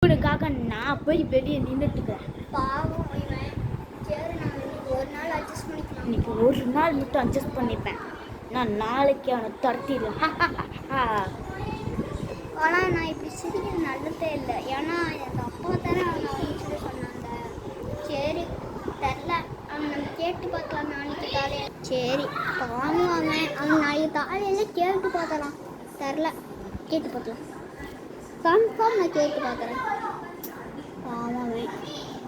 உனக்காக நான் போய் வெளியே நின்றுட்டுக்கிறேன். பாவம் இவன். சரி, நான் ஒரு நாள் அட்ஜஸ்ட் பண்ணிக்கலாம். இன்னைக்கு ஒரு நாள் மட்டும் அட்ஜஸ்ட் பண்ணிப்பேன். நான் நாளைக்கு அவனை துரத்திடுவேன். ஆனால் நான் இப்படி சிரிக்கிறது நல்லதே இல்லை. ஏன்னா எங்கள் அப்பா தானே அவனை சொல்லி சொன்னாங்க. சரி தெரில, அவன் நம்ம கேட்டு பார்க்கலாம் நாளைக்கு காலையில். சரி பாவம் அவன் நாளைக்கு காலையில் கேட்டு பார்க்கலாம். தெரில, கேட்டு பார்க்கலாம். கன்ஃபார்ம் நான் கேட்டு பார்க்குறேன். பாவம்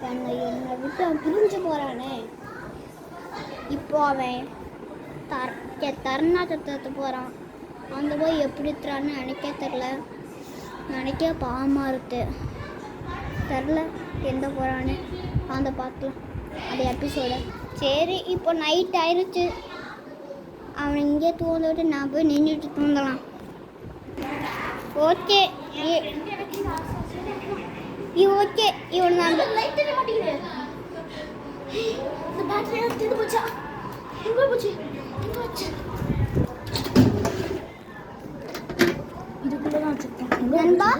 என்னை விட்டு அவன் பிரிஞ்சு போகிறானே. இப்போ அவன் தருணாச்சத்தை போகிறான். அந்த போய் எப்படி தரான்னு நினைக்க பாவமாக இருக்கு. தெரில எந்த போகிறான்னு அந்த பார்க்கலாம் அந்த எபிசோட. சரி, இப்போ நைட் ஆயிடுச்சு. அவன் இங்கே தூந்துட்டு நான் போய் நின்றுட்டு தூங்கலாம். ஓகே ஓகே, இவன் நான் இதுக்குள்ளதான் வச்சிருக்கேன். நண்பா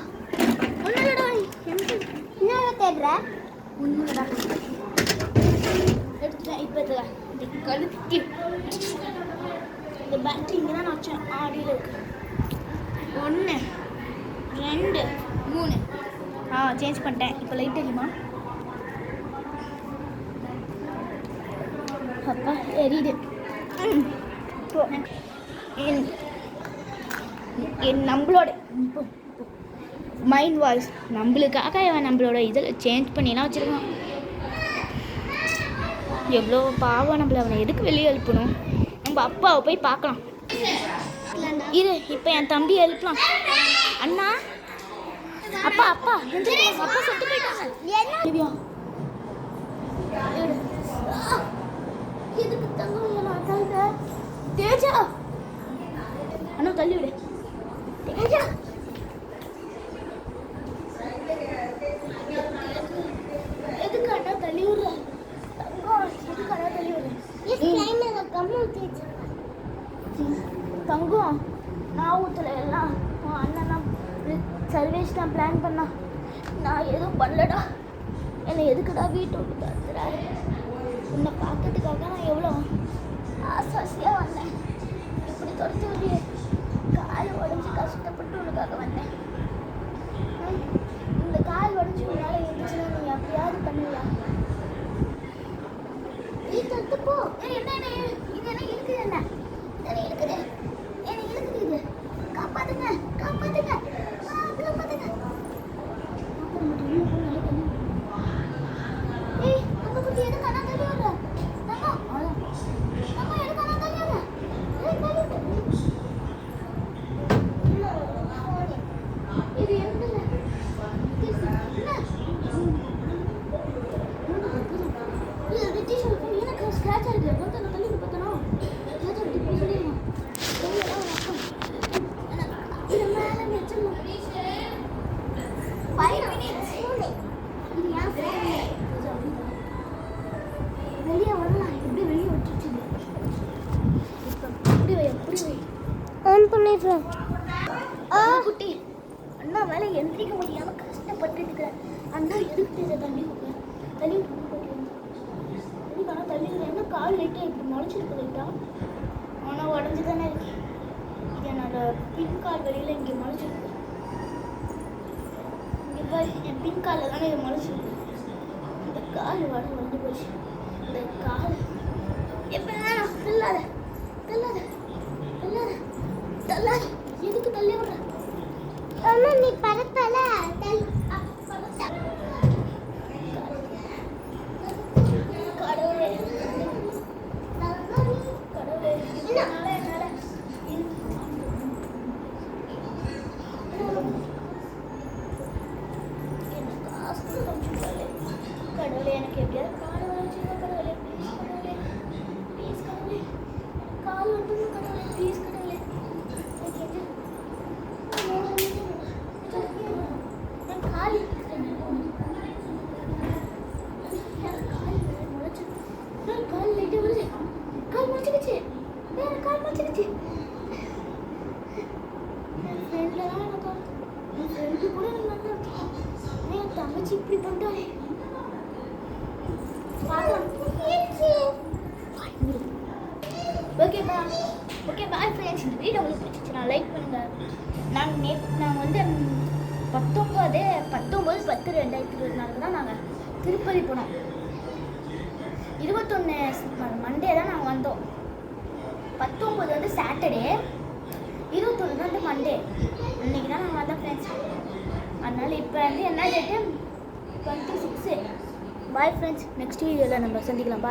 ஒன்னுடா, என்ன தேடுற? ஒன்றுடா எடுத்துட்டேன். இப்போ இந்த கழுத்தி இந்த பேட்டரி இங்கே தான் நான் வச்சேன். ஆடியில் இருக்கு. 1 2 3 சேஞ்ச் பண்ணிட்டேன். இப்போ லைட் தெரியுமா? அப்பா எரியுது. நம்மளோட மைண்ட் வாய்ஸ் நம்மளுக்காக இவன் நம்மளோட இதில் சேஞ்ச் பண்ணிலாம் வச்சுருக்கான். எவ்வளோ பாவம். நம்மளை அவனை எதுக்கு வெளியே எழுப்பணும்? நம்ம அப்பாவை போய் பார்க்கலாம். இரு, இப்போ என் தம்பி எழுப்பலாம். அண்ணா, அப்பா அப்பா அப்பா செத்து போயிட்டாங்க. எதுக்கு தங்க தேஜா அண்ணா தள்ளி விடு. தேஜா எதுக்கு அண்ணா தள்ளி விடுற? தங்கம் எதுக்கு அண்ணா தள்ளி விடுற? தங்கம் நான் ஊற்றல. எல்லாம் அண்ணனா சர்வேஷ் தான் பிளான் பண்ணா. நான் எதுவும் பண்ணலடா. என்னை எதுக்குடா வீட்டை விட்டு தடுத்துற? உன்னை பார்க்கறதுக்காக நான் எவ்வளோ ஆசாசியாக வந்தேன். இப்படி தொடச்சி விடிய கால் உடஞ்சி கஷ்டப்பட்டு உனக்காக வந்தேன். இந்த கால் உடஞ்சி உன்னால இருந்துச்சுன்னா நீ எப்படியாவது பண்ணுவா? நீ தொட்டு போ. என்ன இது என்ன இருக்குது? என்ன இருக்குது? என்ன இருக்குது? இது காப்பாத்துங்க, காப்பாத்துங்க, காப்பாத்துங்க. ஏய், அங்க குட்டி எதுக்கு அண்ணா தள்ளி வர்ற? தங்கம் எதுக்கு அண்ணா தள்ளி வர்ற? இது என்னது? எனக்கு ஸ்கிராட்ச் ஆகிருக்கு. கொஞ்சம் நான் தள்ளி பார்த்தோம். சொல்லிடுமா? இது மேலே வச்சிடணும். 5 minutes. இது ஏன் வெளியே வரலாம்? எப்படி வெளியே விட்டுச்சு? இப்போ எப்படி வை ஆன் பண்ணிடுறேன். குட்டி அண்ணா மேலே எந்திரிக்க முடியாமல் கஷ்டப்பட்டு இருக்கிறேன். அண்ணா எதுக்கு தள்ளி விடுறேன்? தள்ளி ஆனால் தள்ளி என்ன கால் லைட்டாக இப்படி முளைச்சிருக்கு லைட்டா. ஆனால் உடஞ்சி தானே இருக்கு. இது என்னோட பின் கால் வெளியில் இங்கே முளைச்சிருக்கு. இங்கே பாரு, என் பின் காலில் தானே இது முளைச்சிருக்கு. இந்த கால் உடஞ்சி போச்சு. இந்த கால் எப்படி தள்ளாத தள்ளாத தள்ளாத தள்ளாத. எதுக்கு தள்ளி விடுற? அம்மா நீ பரத்தல கடவுளே கடவுளே, என்னால கடவுளே எனக்கு எப்படியாவது கால் வளைச்சுங்க கடவுளே. ப்ளீஸ் கடவுளே, கால் வந்துங்க கடவுளே. ப்ளீஸ் கடவுளே, என் கால் முளைச்சு கால் லைட்டாக வருது. கால் முளைச்சிக்கிச்சு. கால் முளைச்சிக்கிச்சு. என் ஃப்ரெண்டில் தான் எனக்கு என் ஃப்ரெண்டு கூட நல்லா தங்கச்சி இப்படி பண்ணிட்டாலே பார்க்கலாம். Okay bye friends. இந்த வீடியோ உங்களுக்கு பிடிச்சிச்சுன்னா லைக் பண்ணுங்கள். நாங்கள் வந்து 19/10/2024 தான் நாங்கள் திருப்பதி போனோம். 21 மண்டே தான் நாங்கள் வந்தோம். 19 வந்து சாட்டர்டே, 21 வந்து மண்டே. அன்றைக்கி தான் நாங்கள் வந்தோம் ஃப்ரெண்ட்ஸ். அதனால் இப்போ வந்து என்ன டேட்டு 26. Bye friends. நெக்ஸ்ட் வீடியோவில் நம்ம சந்திக்கலாம். பாய்.